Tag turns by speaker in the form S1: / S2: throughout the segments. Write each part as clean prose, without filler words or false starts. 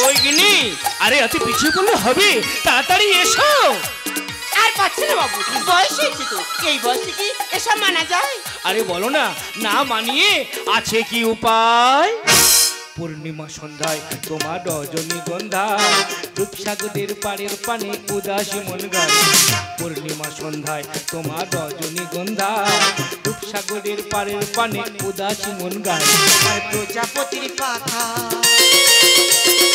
S1: ওই গিনি, আরে এত পিছিয়ে পড়লে হবে, তাড়াতাড়ি এসো।
S2: আর পাচ্ছে না বাবু, বয়স হয়েছে তো, এই বয়সে কি এসব মানা যায়?
S1: আরে বলো না, না মানিয়ে আছে কি উপায়? পূর্ণিমা সন্ধ্যায় তোমার রজনীগন্ধা, রূপসাগরের পাড়ের পানে উদাসী মন গায়। পূর্ণিমা সন্ধ্যায় তোমার রজনীগন্ধা, রূপসাগরের পাড়ের পানে উদাসী মন গায়।
S2: তোমার প্রজাপতির পাখা,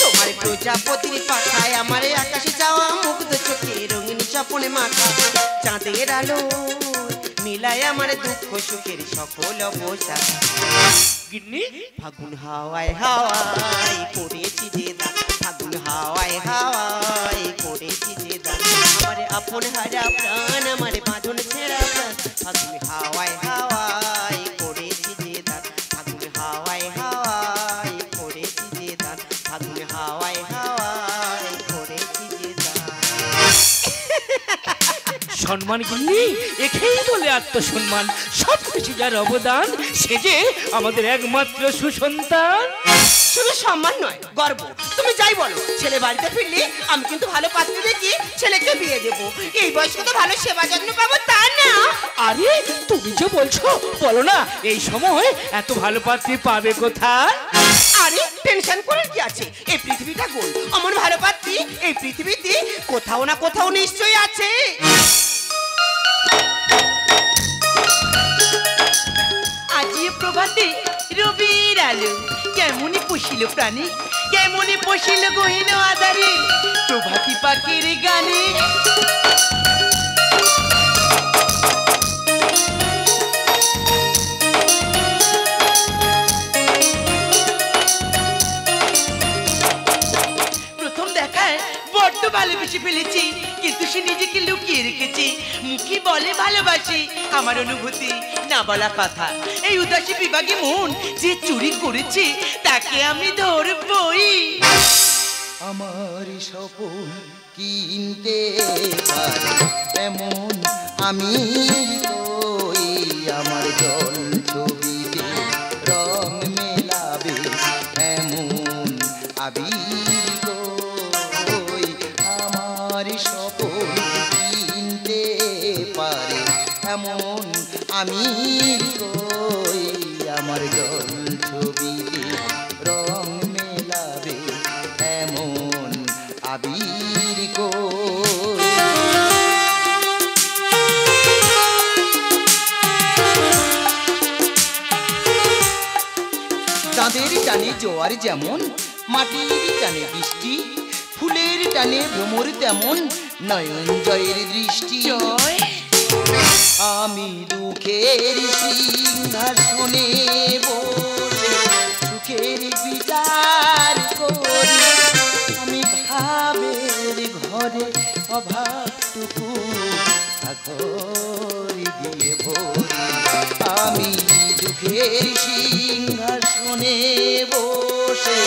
S2: তোমার প্রজাপতির পাখায় আমার আকাশে যাওয়া মুগ্ধ চোখে রঙিন স্বপ্নে মাখা। চাঁদের আলো মিলায় আমার দুঃখ সুখের সকল অবসা।
S1: গিন্নি,
S2: ফাগুন হাওয়ায় হাওয়ায় পড়েছি যে দান, ফাগুন হাওয়ায় হাওয়ায় পড়েছি যে দান। আমার আপন হারা প্রাণ, আমার বাঁধন ছেঁড়া প্রাণ, ফাগুন হাওয়ায় হাওয়ায় পড়েছি যে দান, ফাগুন হাওয়ায় হাওয়ায় পড়েছি যে দান, ফাগুন হাওয়ায় হাওয়ায় পড়েছি যে দান।
S1: সম্মান গিন্নি, একেই বলে আত্মসম্মান। সব কিছু যার অবদান, সে যে আমাদের একমাত্র সুসন্তান।
S2: শুধু সম্মান নয়, গর্ব। তুমি যাই বলো, ছেলে বাড়িতে ফিরলে আমি কিন্তু ভালো পাত্র দেখি ছেলেকে বিয়ে দেবো। এই বয়সে তো ভালো সেবা যত্ন পাবো তা না।
S1: আরে তুমি যে বলছো, বলো না এই সময় এত ভালো পাত্রী পাবে কোথায়?
S2: আরে টেনশন করার কি আছে, এই পৃথিবীটা গোল, আমার ভালো পাত্রী এই পৃথিবীতে কোথাও না কোথাও নিশ্চয়ই আছে।
S3: আজি প্রভাতে রবির আলো কেমনি পশিল প্রাণী, কেমনি পশিল গহীন আধারে প্রভাতী পাখির গানে। প্রথম দেখায় বড্ড ভালোবেসে ফেলেছি, কিন্তু সে নিজেকে লুকিয়ে রেখেছে। মুখে বলে ভালোবাসি, আমার অনুভূতি না বলা কথা। এই উদাসী বিভাগে মন যে চুরি করেছে, তাকে আমি ধরবই।
S4: আমার স্বপন কিনতে পারে এমন আমি কই, আমার জল ছবিতে রং মেলাবে এমন আবির কই। আমার স্বপন কিনতে পারে এমন আমি কই, আমার জল ছবিতে রং মেলাবে এমন আবির কই। চাঁদের টানে জোয়ার যেমন, মাটির টানে বৃষ্টি, ফুলের টানে ভ্রমর তেমন, নয়ন জয়ের দৃষ্টি। আমি দুঃখের সিংহাসনে বসে সুখের বিচার করি, আমি ভাবের ঘরে অভাবটুকু ঘর দিয়ে ভরি। আমি দুঃখের সিংহাসনে বসে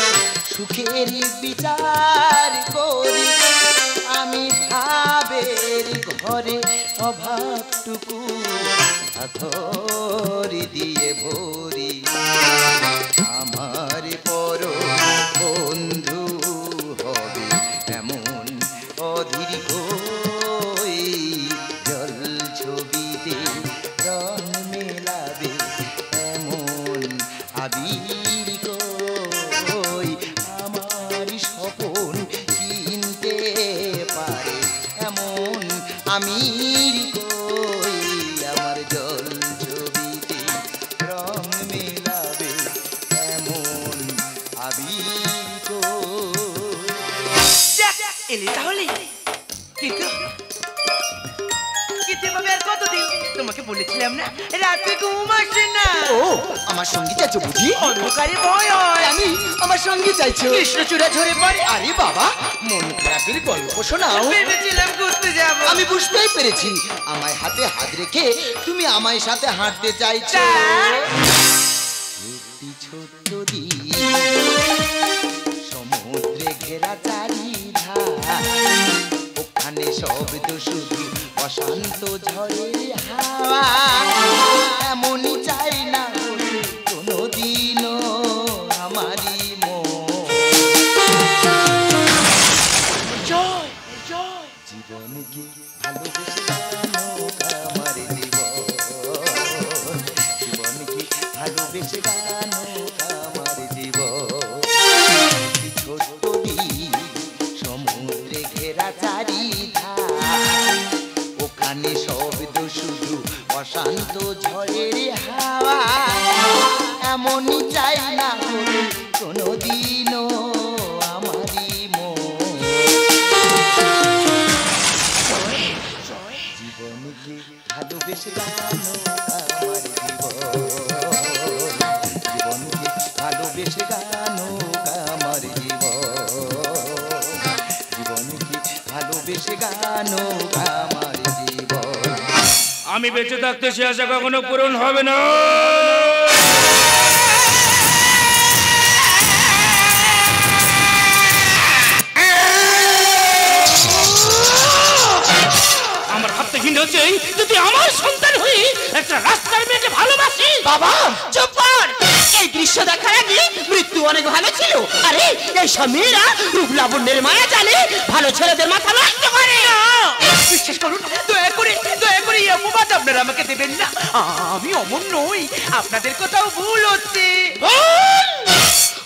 S4: সুখের বিচার করি, আমি ভাবের ঘরে অভাবটুকু ঘর দিয়ে ভরি। আমার পর বন্ধু হবে এমন অধীর কই, জল ছবিতে রং মেলাবে এমন আবির কই। আমার স্বপন কিনতে পারে এমন আমির কই, আমার জল ছবিতে রং মেলাবে এমন আবির কই।
S3: এলে তাহলে, কিন্তু এভাবে আর কতদিন? তোমাকে বলেছিলাম না রাতে ঘুম আসে না।
S4: ও আমার সঙ্গী চাইছো বুঝি?
S3: অন্ধকারে ভয় হয়।
S4: আমি আমার সঙ্গী চাইছো?
S3: কৃষ্ণচূড়া ঝরে পড়ে।
S4: আরে বাবা, মন খারাপের গল্প শোনাও।
S3: ভেবেছিলাম ঘুরতে যাব।
S4: আমি বুঝতেই পেরেছি, আমায় হাতে হাত রেখে তুমি আমায় সাথে হাঁটতে চাইছো। একটি ছোট্ট দ্বীপ, সমুদ্রে ঘেরা চারিধার, ওখানে শব্দ শুধু অশান্ত ঝড়ের হাওয়া। এমনই চাই না কোনোদিনও আমারই মন। শান্ত ঝড়ের হাওয়া এমনই চাই না হলে কোনোদিনও আমারই মন জীবনকে ভালোবেসে গানো আমার জীবনকে ভালোবেসে গানো আমার জীবনকে ভালোবেসে গানো আমার জীবন।
S1: আমি বেঁচে থাকতে সে আশা কখনো পূরণ হবে না। আমার ভাবতে ঘৃণা হচ্ছে যদি আমার সন্তান হই একটা রাস্তার মেয়েকে ভালোবাসি।
S2: বাবা চুপ কর, এই দৃশ্য দেখার আগে মৃত্যু অনেক ভালো ছিল। আরে এই সব মেয়েরা রূপ লাবণ্যের মায়া জানে, ভালো ছেলেদের মাথা নষ্ট করে।
S3: বিশ্বাস করুন, দয়া করে এই অপবাদ আপনারা আমাকে দেবেন না। আমি অমন নই, আপনাদের কোথাও ভুল হচ্ছে।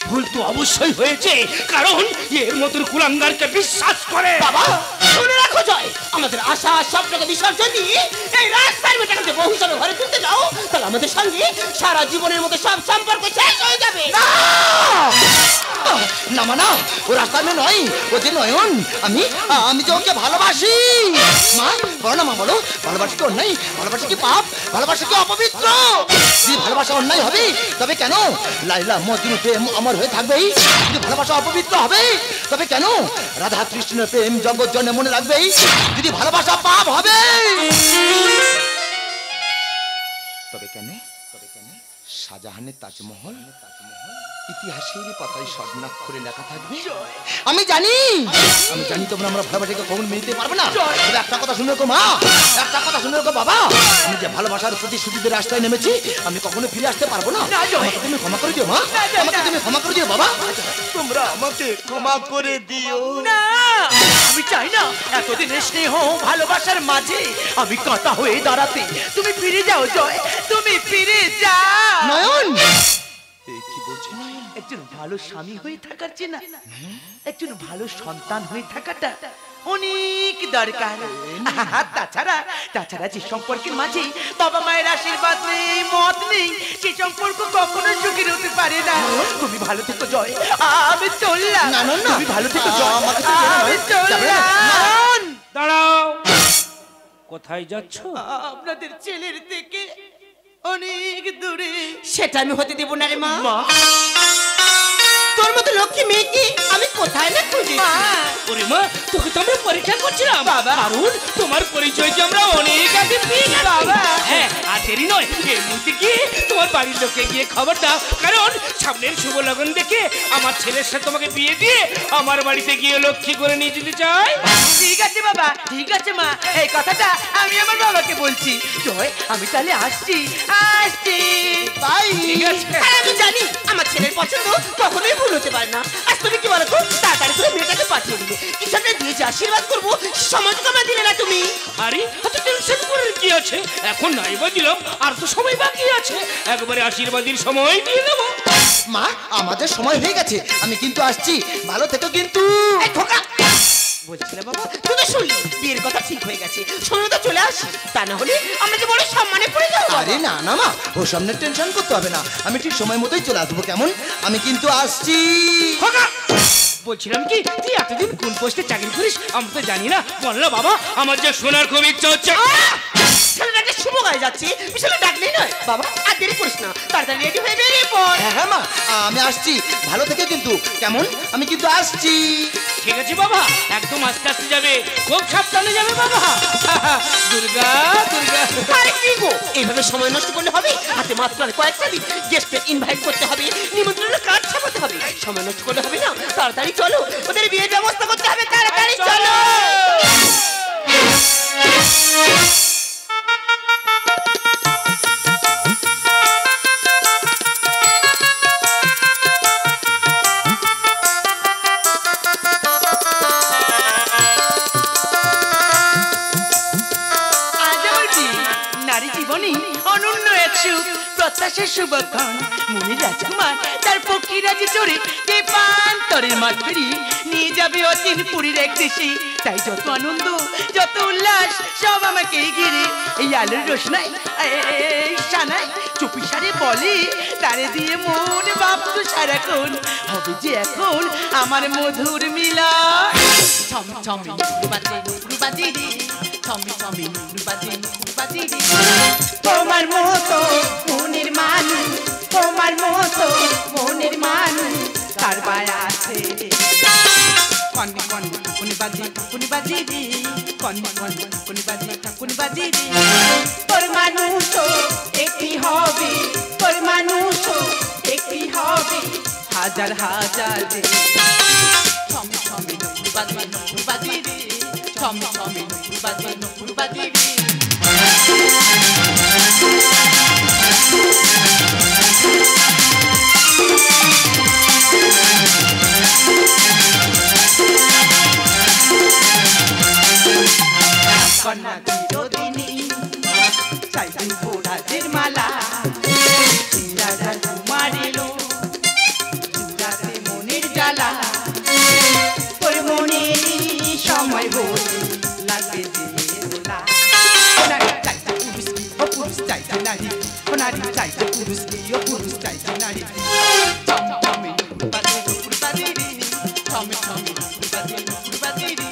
S1: ভুল তো অবশ্যই হয়েছে, কারণ এর মতন কুলাঙ্গারকে বিশ্বাস করে।
S2: বাবা শুনে রাখো জয়, আমাদের আশা স্বপ্নকে বিসর্জন দিয়ে এই রাস্তার মেয়েটাকে বহু হিসাবে ঘরে তুলতে যাও, তাহলে আমাদের সঙ্গে সারা জীবনের মতো সব সম্পর্ক শেষ হয়ে যাবে।
S4: না মা না, ও রাস্তার মেয়ে নয়, ও যে নয়ন। আমি যে ওকে ভালোবাসি। মা বলো না, মা বলো, ভালোবাসা কি অন্যায়? ভালোবাসা কি পাপ? ভালোবাসা কি অপবিত্র? যদি ভালোবাসা অন্যায় হবে তবে কেন লাইলা মজনু প্রেম অমর হয়ে থাকবেই? যদি ভালোবাসা অপবিত্র হবে তবে কেন রাধা কৃষ্ণের প্রেম জগৎ জনে মনে রাখবেই? যদি ভালোবাসা পাপ হবে তবে কেন শাহজাহানের তাজমহল ইতিহাসের পাতায় স্বর্ণাক্ষরে লেখা থাকবে? আমি জানি তোমরা আমরা ভালোবাসাকে কখনো মেনে নিতে পারবে না। তবে একটা কথা শুনে রাখো মা, একটা কথা শুনে রাখো বাবা, আমি যে ভালোবাসার প্রতিশ্রুতিদের রাস্তায় নেমেছি আমি কখনো ফিরে আসতে পারবো না। আমাকে তুমি ক্ষমা করে দিও মা, আমাকে তুমি ক্ষমা করে দিও বাবা, তোমরা আমাকে ক্ষমা করে দিও।
S3: না, আমি চাই না এতদিনের স্নেহ ভালোবাসার মাঝে আমি কাঁটা হয়ে দাঁড়াতে। তুমি ফিরে যাও জয়, তুমি ফিরে যাও।
S4: নয়ন কি বলছো?
S3: একজন ভালো স্বামী হয়ে থাকার চেয়ে না একজন ভালো সন্তান হয়ে থাকাটা অনেক দরকার। তাছাড়া যে সম্পর্কের মাঝে বাবা মায়ের আশীর্বাদ নেই, মত নেই, সেই সম্পর্ক কখনো সুখী হতে পারে না। তুমি ভালো থেকো জয়, আমি চললাম।
S4: না না না,
S3: তুমি ভালো থেকো জয়, আমি চললাম।
S1: দাঁড়াও, কোথায় যাচ্ছ?
S3: আপনাদের ছেলের থেকে অনেক দূরে।
S2: সেটা আমি হতে দেব না রে মা। তোর মতো লক্ষ্মী মেয়েকে আমি কোথায় না খুঁজে।
S1: ওরে মা, তোকে তো আমরা পরীক্ষা করছিলাম বাবা, কারণ তোমার পরিচয় যে আমরা অনেক আগে পেয়ে গেছি বাবা। হ্যাঁ, আর দেরি নয়, এর মধ্যে গিয়ে তোমার বাড়ির লোকে গিয়ে খবর দাও, কারণ সামনের শুভ লগন দেখে আমার ছেলের সাথে তোমাকে বিয়ে দিয়ে আমার বাড়িতে গিয়ে লক্ষ্মী করে নিয়ে যেতে চাই।
S3: ঠিক আছে বাবা, ঠিক আছে মা, এই কথাটা আমি আমার বাবাকে বলছি। জয়, আমি তাহলে আসছি।
S4: তাই
S1: ঠিক আছে।
S2: আর আমি জানি আমার ছেলের পছন্দ কখনোই ভুল হতে পারে না। আজ তুমি কি বলো তো, তাড়াতাড়ি করে মেয়েটাকে পাঠিয়ে দিলে, কিছু একটা দিয়েছে আশীর্বাদ করবো, সময় তো আমার দিলে না তুমি।
S1: আরে এত টেনশন করার কি আছে? এখন নাই বা দিলাম, আর তো সময় বাকি আছে, একবারে আশীর্বাদের সময় দিয়ে দেবো।
S4: মা আমাদের সময় হয়ে গেছে, আমি কিন্তু আসছি, ভালো থেকো কিন্তু।
S2: এই খোকা, বলছিলে বাবা তুমি শুনলি বিয়ের কথা ঠিক হয়ে গেছে, সময় তো চলে আসি, তা না হলে আমরা যে বড় সম্মানে পড়ে যাবো।
S4: আরে না না মা, ও সামনে টেনশন করতে হবে না, আমি ঠিক সময় মতোই চলে আসবো। কেমন? আমি কিন্তু আসছি।
S1: খোকা, বলছিলাম কি তুই এতদিন কোন পোস্টে চাকরি করিস আমরা তো জানি না, বল বাবা, আমার যে শোনার খুব ইচ্ছা হচ্ছে।
S2: ছেলেটাকে শুভ গায়ে যাচ্ছে, বিশাল ডাকলেই নয়। বাবা আর দেরি করিস না, তাড়াতাড়ি রেডি হয়ে বেরিয়ে পড়।
S4: হ্যাঁ হ্যাঁ মা, আমি আসছি, ভালো থেকে কিন্তু। কেমন? আমি কিন্তু আসছি।
S1: ঠিক আছে বাবা, একদম আস্তে আস্তে যাবে, খুব সাবধানে যাবে বাবা। দুর্গা দুর্গা।
S2: আরে কি গো, এইভাবে সময় নষ্ট করলে হবে? হাতে মাত্র আর কয়েকটা দিন, গেস্টদের ইনভাইট করতে হবে, নিমন্ত্রণের কার্ড ছাপাতে হবে, সময় নষ্ট করলে হবে না। তাড়াতাড়ি চলো, ওদের বিয়ের ব্যবস্থা করতে হবে, তাড়াতাড়ি চলো।
S3: অনন্য এক সুখ প্রত্যাশার শুভক্ষণ, মুনি রাজকুমার তার পক্ষীরাজে চড়ে যে পান্ত তরের মাঠ পেরিয়ে নিয়ে যাবে অচিন পুরীর এক দেশে। তাই যত আনন্দ যত উল্লাস সব আমাকেই ঘিরে। এই আলোর রোশনাই এই সানাই চুপি সারে বলে তারে দিয়ে মন ভাবতো সারাক্ষণ হবে যে এখন আমার মধুর মিলা। ছমি ছমি বাজে বাজে রে, ছমি ছমি বাজে বাজে রে।
S5: তোমার মতো মনের মানুষ, তোমার মতো মনের মানুষ কারবার আছে রে।
S3: কনি কনি কোনি বাজি কোনি বাজি রে, কনি কনি কোনি বাজি কোনি বাজি রে।
S5: তোর মানুষ একটি হবে, তোর মানুষ একটি হবে হাজার হাজার রে।
S3: ছমি ছমি বাজি বাজি রে, ছমি ছমি বাজি বাজি রে।
S5: কন্যা চিরদিনী চাইছি রাজের মালা, রাজা কুমার এলো চূড়াতে মনের জ্বালা। তোর মনে সময় বলে লাগবে যে দোলা। নারী চাইছে পুরুষ কি ও পুরুষ চাইছে নারী, ও নারী চাইছে পুরুষ কি ও পুরুষ চাইছে নারী।
S3: ছমি বাজি বাজি রে, ছমি ছমি বাজি বাজি রে,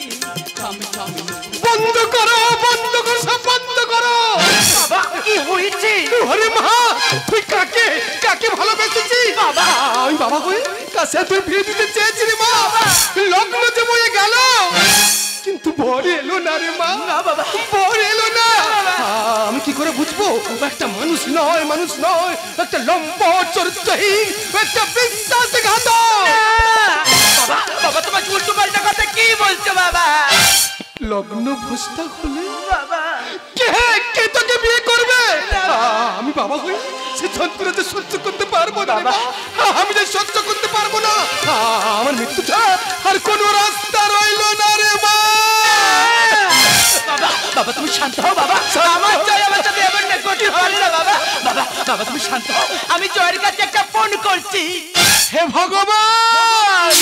S3: ছমি ছমি।
S4: বন্ধ করো, বন্ধ করো, সব বন্ধ করো।
S3: বাবা কি হয়েছে?
S4: আরে মা, তুই কাকে কাকে ভালোবেসেছিস? বাবা আমি বাবা হয়ে কাছে তুই বিয়ে দিতে চেয়েছিলি মা। লগ্ন যে বয়ে গেল কিন্তু বর এলো না রে মা। বাবা বর এলো না। আমি কি করে বুঝবো একটা মানুষ নয়, মানুষ নয়, একটা লম্পট চরিত্রহীন, একটা বিশ্বাসঘাতক।
S3: বাবা বাবা তোমার উল্টো পাল্টা কথা কি বলছো বাবা?
S4: লগ্ন ভোজটা হলে
S3: বাবা
S4: কে কে তোকে বিয়ে করবে? আমি বাবা হই সে যন্ত্রণাতে সহ্য করতে পারবো না বাবা। আমি যে সহ্য করতে পারবো না, আমার মৃত্যু ছাড়া আর কোনো রাস্তা রইল না রে মা।
S3: বাবা বাবা তুমি শান্ত হও বাবা। আমার জয় আমার সাথে এমন না করতে পারে না বাবা। বাবা বাবা তুমি শান্ত হও, আমি জয়ের কাছে একটা ফোন করছি।
S4: হে ভগবান,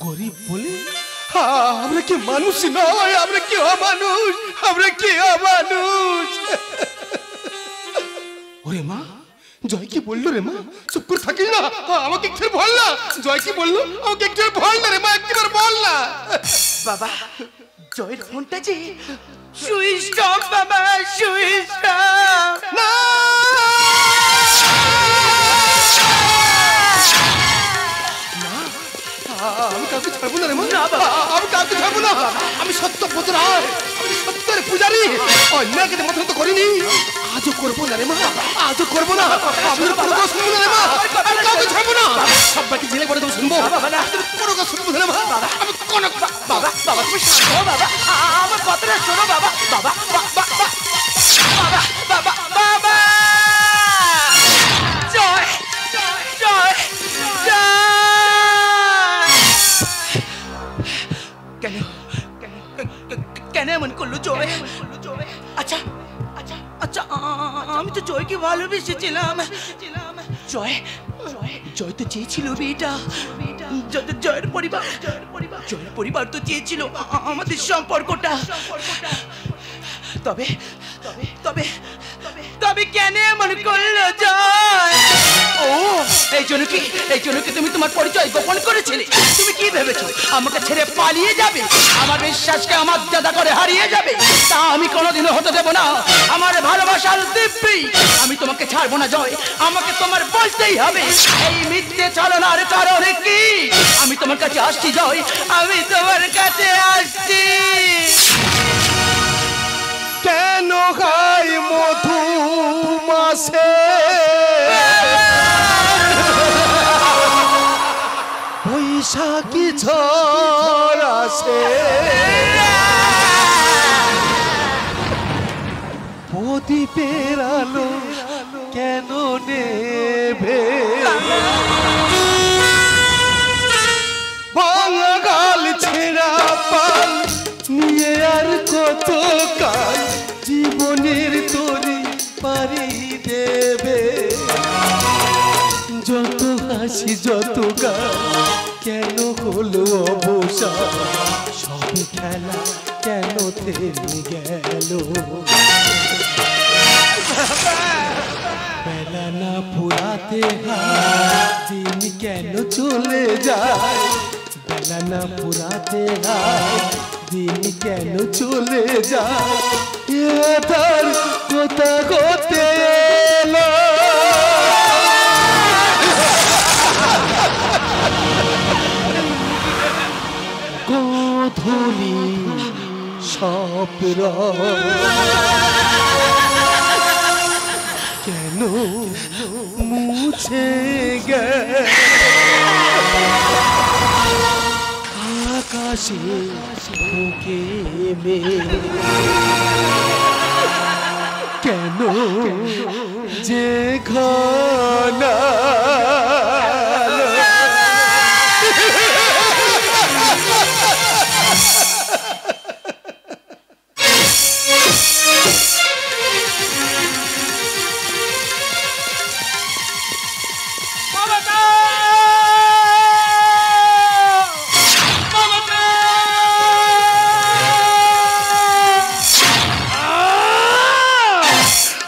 S4: গরিব বলে আমরা কি মানুষ নয়? আমরা কি অমানুষ? আমরা কি অমানুষ? ওরে মা, জয় কি বললো রে মা? চুপ করে থাকিস না, আমাকে একটু বল না। জয় কি বললো আমাকে একটু বল না রে মা, একবার বল না।
S3: বাবা জয়ের ফোনটা যে সুইচ অফ বাবা, সুইচ অফ।
S4: না আমি কাউকে ছাড়বো না রে মা, আমি কাউকে ছাড়বো না। আমি সত্য প্রতিরাজ, আমি সত্যের পূজারি, অন্যায়কে মতো তো করিনি, আজও করবো না রে মা, আজও করবো না। আমি কোনো কথা শুনবো না রে মা, আমি কাউকে ছাড়বো না। সবাইকে জেলে করে দেবো, শুনবো কোনো কথা শুনবো না রে মা। আমি কোনো
S3: বাবা বাবা তুমি শান্ত হও বাবা, আমার কথাটা শোনো বাবা। বাবা বাবা বাবা বাবা বাবা জয় জয় জয়। কেন কেন এমন করলো জয়? আচ্ছা আচ্ছা আচ্ছা আমি তো জয়কে ভালোবেসেছিলাম। জয় জয় তো চেয়েছিল বিয়েটা, জয়ের পরিবার জয়ের পরিবার তো চেয়েছিল আমাদের সম্পর্কটা। তবে তবে তবে কেন এমন করলো জয়? ও এই জন্য কি তুমি তোমার পরিচয় গোপন করেছিলে? তুমি কি ভেবেছো আমাকে ছেড়ে পালিয়ে যাবে, আমার বিশ্বাসকে আমার দাদা করে হারিয়ে যাবে? তা আমি কোনোদিনও হতে দেব না। আমার ভালোবাসার দিব্যি আমি তোমাকে ছাড়বো না জয়, আমাকে তোমার বলতেই হবে। এই মিথ্যে ছলনার কারণে কি আমি তোমার কাছে আসছি জয়, আমি তোমার কাছে আসছি।
S4: কেন খাই মধু মাসে বৈশাখী ঝড় আসে, প্রদীপের আলো কেন নেবে? ভাঙা গাল ছেঁড়া পাল নিয়ে আর কত কাল জীবনের তরি পারি দেবে? যত
S6: বাসি যত গান কেন হলো অবসান সব খেলা কেন থেমে গেল বেলা না ফুরাতে দিন কেন চলে যায় বেলা না ফুরাতে দিন কেন চলে যায় তার কথা হতে এলো গোধূলি স্বপ্ন কেন মুছে গেল আকাশে বুকে কেন যে ঘনা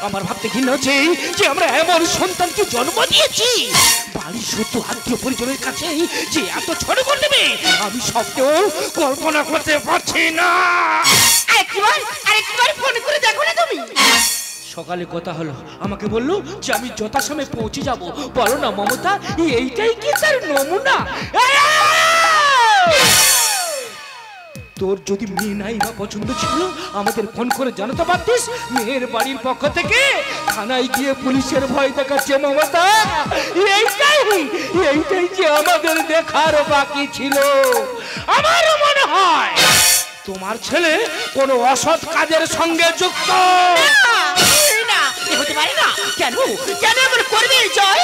S1: আমার ভাবতে ঘৃণা হচ্ছে যে আমরা এমন সন্তানকে জন্ম দিয়েছি বাড়ির শুধু আত্মীয় পরিজনের কাছে যে এত ছোট করে দেবে আমি সবকেও কল্পনা করতে পারছি না।
S3: আরেকবার ফোন করে দেখো না তুমি।
S1: সকালে কথা হলো আমাকে বললো যে আমি যথাসময়ে পৌঁছে যাব। বলো না মমতা এইটাই কি তার নমুনা? তোর যদি মেয়ে নাই বা পছন্দ ছিল আমাদের ফোন করে জানাতে পারতিস। মেয়ের বাড়ির পক্ষ থেকে থানায় গিয়ে পুলিশের ভয় দেখাচ্ছে মমতা। এইটাই যে আমাদের দেখার বাকি ছিল। আমার মনে হয় তোমার ছেলে কোনো অসৎ কাজের সঙ্গে যুক্ত।
S3: হতে পারে না। কেন কেন এমন করবে? জয়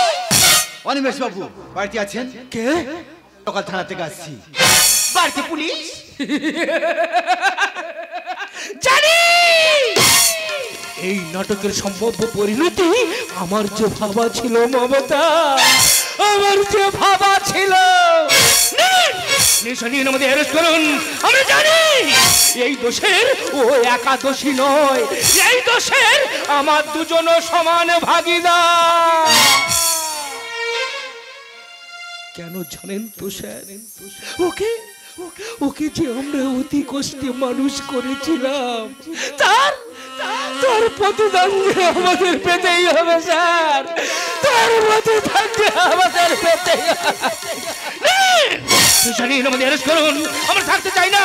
S4: অনিমেষ বাবু বাড়িতে আছেন?
S1: কে?
S4: সকাল থানা থেকে আসছি।
S3: বাড়িতে পুলিশ?
S1: জানি এই নাটকের সম্ভাব্য পরিণতি আমার যে ভাবা ছিল মমতা, আমার যে ভাবা ছিল। আমাদের অ্যারেস্ট করুন। আমরা জানি এই দোষের ও একা দোষী নয়, এই দোষের আমার দুজন সমান ভাগীদার। কেন জানেন তো স্যার? ওকে ওকে যে আমরা অতি কষ্টে মানুষ করেছিলাম তার প্রতিদান আমাদের পেতেই হবে স্যার। তার প্রতিদান আমাদের পেতেই হবে। আমাদের অ্যারেস্ট করুন। আমরা থাকতে চাই না।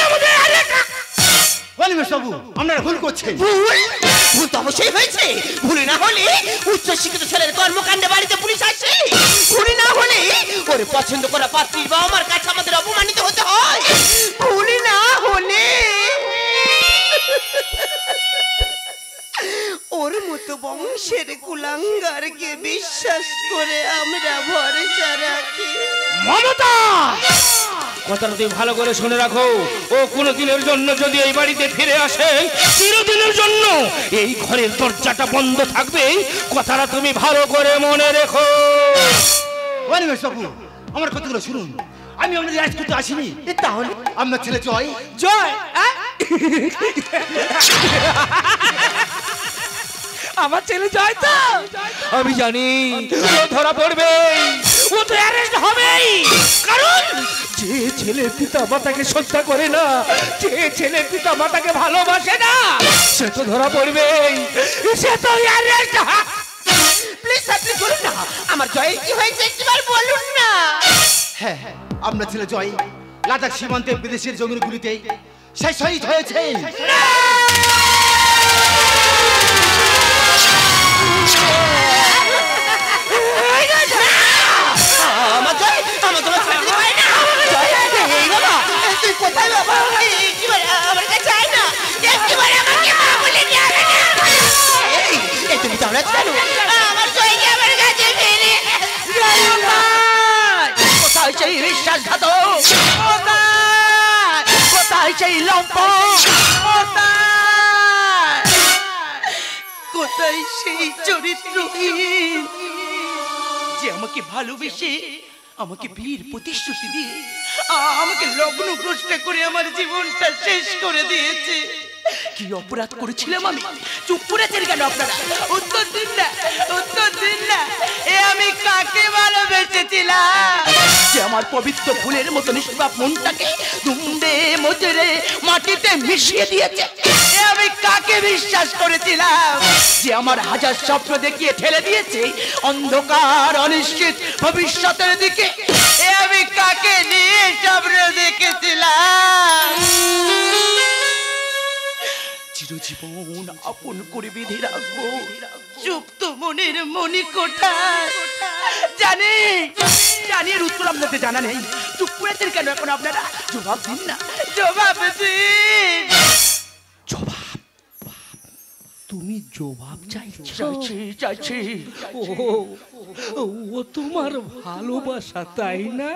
S1: আমাদের
S4: অনিমেষ বাবু আপনারা ভুল করছেন।
S3: ভুল তো অবশ্যই হয়েছে। ভুল না হলে উচ্চ শিক্ষিত ছেলের কর্মকাণ্ডে বাড়িতে পুলিশ আসে। ভুল না হলে ওরে পছন্দ করা পাত্রীর বাবা মার কাছে আমাদের অপমানিত হতে হয়। ভুল না হলে ওর মতো বংশের কুলাঙ্গারকে বিশ্বাস করে আমরা ভরসা রাখি।
S1: মমতা কথাটা তুই ভালো করে শুনে রাখো। ও কোনোদিনের জন্য যদি এই বাড়িতে ফিরে আসে চিরদিনের জন্য এই ঘরের দরজাটা বন্ধ থাকবে। কথাটা তুমি ভালো করে মনে রেখো।
S4: অনিমেষ বাবু আমার কথাগুলো শুনুন। আমি আপনাদের আজ করতে আসিনি।
S3: তাহলে
S4: আপনার ছেলে জয়
S1: আমার ছেলে জয় তো আমি জানি ও ধরা পড়বে, ও তো অ্যারেস্ট হবেই। কারণ যে ছেলে পিতা মাতাকে শ্রদ্ধা করে না, যে ছেলে পিতা মাতাকে ভালোবাসে না, সে তো ধরা পড়বেই, সে তো অ্যারেস্ট।
S3: প্লিজ আপনি বলুন না আমার জয়ের কি হয়েছে একবার বলুন না।
S4: হ্যাঁ আপনার ছেলে জয় লাদাখ সীমান্তে বিদেশের জঙ্গলগুলিতে সে শহীদ হয়েছে।
S3: আমার জয় আমার তোমার ছাড়তে পারে না। এই বাবা তুই কোথায় বাবা? আমার কাছে আয় না। একেবারে আমাকে মা বলে নিয়ে আয় না। এই তুমি তো আমরা কেন? আমার জয়কে আমার কাছে ফিরে কোথায় সেই বিশ্বাসঘাতক? কোথায় সেই লম্পট? কোথায় সেই চরিত্রহীন যে আমাকে ভালোবেসে আমাকে বিয়ের প্রতিশ্রুতি দিয়ে আমাকে লগ্ন ভ্রষ্ট করে আমার জীবনটা শেষ করে দিয়েছে। কি অপরাধ করেছিলাম আমি? চুপ করেছেন কেন আপনারা? উত্তর দিন না, উত্তর দিন না। এ আমি কাকে ভালোবেসেছিলাম যে আমার পবিত্র ফুলের মতো নিষ্পাপ মনটাকে দুমড়ে মুচড়ে মাটিতে মিশিয়ে দিয়েছে? এ আমি কাকে বিশ্বাস করেছিলাম যে আমার হাজার স্বপ্ন দেখিয়ে ঠেলে দিয়েছে অন্ধকার অনিশ্চিত ভবিষ্যতের দিকে? এ আমি কাকে নিয়ে স্বপ্ন দেখেছিলাম? চিরজীবন আপন করে বেঁধে রাখবো সুপ্ত মনের মণিকোঠায়। জানি জানি এর উত্তর আপনাদের জানা নেই। চুপ করেছেন কেন এখন আপনারা? জবাব দিন না, জবাব দিন।
S1: জবাব? তুমি জবাব চাইছো?
S3: চাইছি।
S1: ও তোমার ভালোবাসা, তাই না?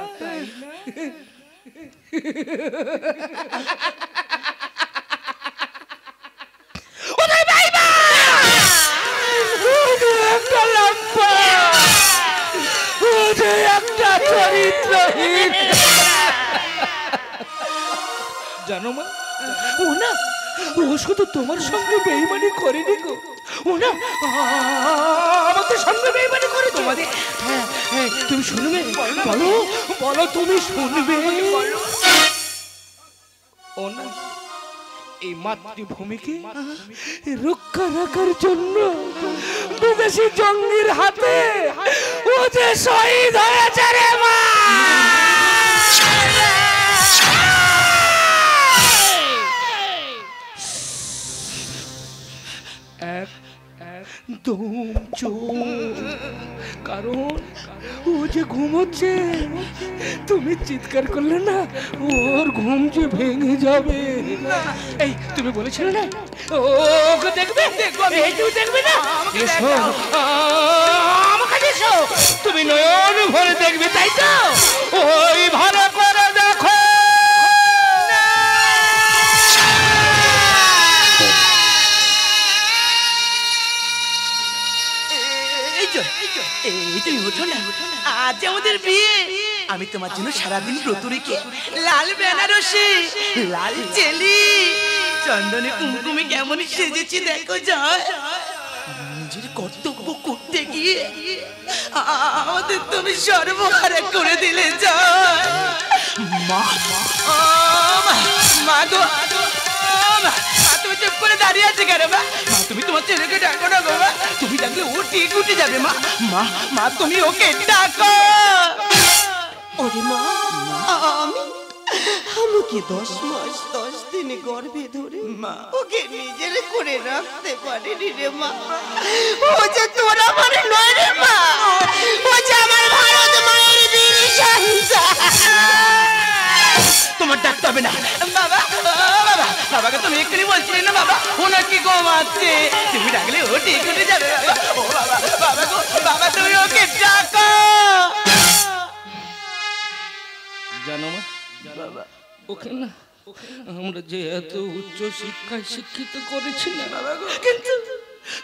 S1: একটা চরিত্রহীন, জানো মা, ও না, ও শুধু তোমার সঙ্গে বেইমানি করেনি গো, ও না আমাদের সঙ্গে বেইমানি করে। তোমাদের তুমি শুনবে? বলো বলো, তুমি শুনবে? ও না, এই মাতৃভূমিকে রক্ষা রাখার জন্য বিদেশি জঙ্গির হাতে ও যে শহীদ হয়েছে রে মা। একদম চোখ, কারণ ও যে ঘুমোচ্ছে, তুমি চিৎকার করলে না ওর ঘুম যে ভেঙে যাবে। এই তুমি বলেছিলে না ওকে দেখবে, দেখবে না? এসো আমার কাছে এসো, তুমি নয়ন ভরে দেখবে, তাই তো? ওই ভালো করে দেখো।
S3: তুমি ওঠো না, আজ আমাদের বিয়ে। আমি তোমার জন্য সারাদিন ব্রত রেখে লাল বেনারসি, লাল চেলি, চন্দনে কুমকুমে কেমন সেজেছি দেখো। জয়, নিজের কর্তব্য করতে গিয়ে আমাদের তুমি সর্বহারা করে দিলে। জয় মা, মা গো, তুমি চুপ করে দাঁড়িয়ে আছে কেন মা? তুমি তোমার ছেলেকে ডাকো না গো মা, তুমি ডাকলে ও ঠিক উঠে যাবে। মা মা মা, তুমি ওকে ডাকো।
S2: ওরে মা, আমাকে 10 মাস 10 দিন গর্ভে ধরে ওকে নিজের করে রাখতে পারিনি রে মা। ও যে তোর আমার নয় রে মা, ও যে আমার ভারত মায়ের বীর সন্তান।
S3: তোমার ডাকতে হবে না বাবা। বাবা, বাবাকে তুমি এক্ষুনি বলছিলে না বাবা ও নাকি ঘুমাচ্ছে, তুমি ডাকলে ও ঠিক উঠে যাবে। ও বাবা, বাবা গো, বাবা তুমি ওকে ডাকো।
S1: জানো মা, বাবা ওকে না আমরা যে এত উচ্চ শিক্ষায় শিক্ষিত করেছি না বাবা গো, কিন্তু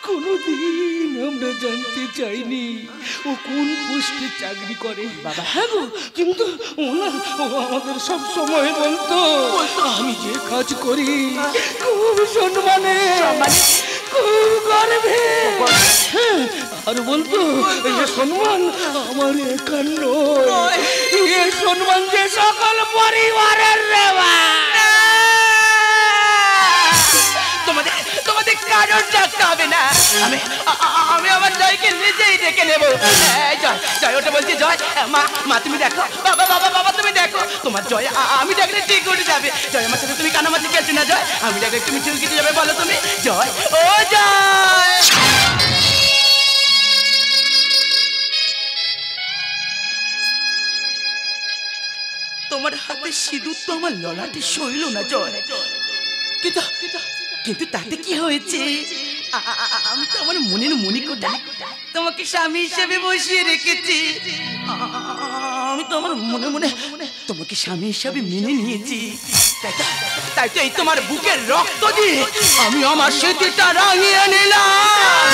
S1: কোনোদিন আমরা জানতে চাইনি ও কোন পোস্টে চাকরি করে বাবা। হ্যাঁ গো, কিন্তু ও না, ও আমাদের সব সময় বলতো আমি যে কাজ করি খুব সম্মানে, খুব গর্বে। আর বলতো এই সম্মান আমার একার নয়, এই সম্মান যে সকল পরিবারের রে মা।
S3: তোমাদের কারোর ডাকতে হবে না, আমি আমার জয়কে নিজেই ডেকে নেবো। জয়, জয় ওটা বলছি। জয় মা, মা তুমি দেখো। বাবা, বাবা, বাবা তুমি দেখো, তোমার জয় আমি ডাকলে ঠিক উঠে যাবে। জয় আমার সাথে তুমি কানামাছি খেলছো না? জয় আমি ডাকলে তুমি চুলকিতে যাবে, বলো তুমি। জয়, ও জয়। তোমার হাতে সিঁদুর তো আমার ললাটে সইল না জয়, কিন্তু তাতে কি হয়েছে? আমি তো আমার মনের মণিকোঠা তোমাকে স্বামী হিসেবে বসিয়ে রেখেছি। আমি তো আমার মনে মনে তোমাকে স্বামী হিসেবে মেনে নিয়েছি। তাই তো এই তোমার বুকের রক্ত দিয়ে আমি আমার স্মৃতিটা রাঙিয়ে নিলাম।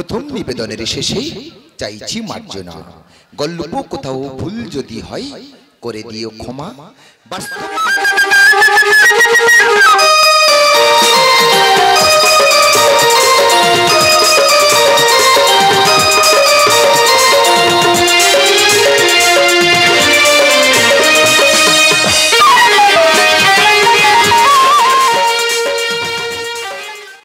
S4: প্রথম নিবেদনের শেষে চাইছি মার্জনা। গল্প কোথাও ভুল যদি হয় করে দিও ক্ষমা। বাস্তব